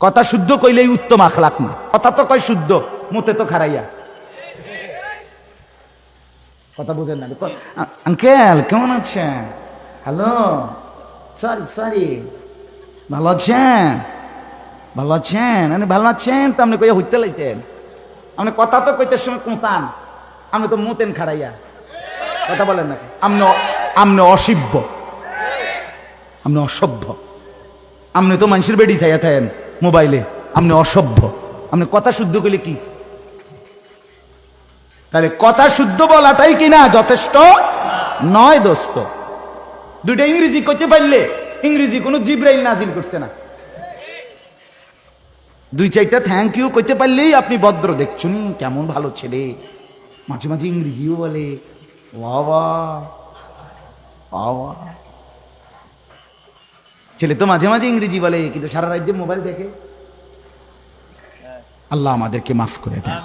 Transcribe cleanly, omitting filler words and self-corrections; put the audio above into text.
কথা শুদ্ধ কইলেই উত্তম আখলাক না, কথা তো কয় শুদ্ধ, মুতে তো খারাইয়া। কথা বুঝেন না? আঙ্কেল কেমন আছেন? হ্যালো, সরি সরি, ভালো আছেন? ভালো আছেন? ভালো আছেন তো আপনি কইয়া হইতে লাইছেন, আপনি কথা তো কইতে সময় কোঁতান, আপনি তো মুতেন খাড়াইয়া। কথা বলেন নাকি? আপনি অসভ্য, আপনি অসভ্য, আপনি তো মানুষের বেডি চাইয়া থাকেন মোবাইলে, আপনি অসভ্য। আপনি কথা শুদ্ধ করলে কি? তাহলে কথা শুদ্ধ বলাটাই কিনা যথেষ্ট নয় দোস্ত। দুইটা ইংরেজি করতে পারলে, ইংরেজি কোনো জিব্রাইল নাজিল করছে না। দুই চারটা থ্যাংক ইউ করতে পারলেই আপনি ভদ্র। দেখছুনি কেমন ভালো ছেলে, মাঝে মাঝে ইংরেজিও বলে। বাবা বাবা, ছেলে তো মাঝে মাঝে ইংরেজি বলে কিন্তু সারা রাজ্যে মোবাইল দেখে। আল্লাহ আমাদেরকে মাফ করে দেন।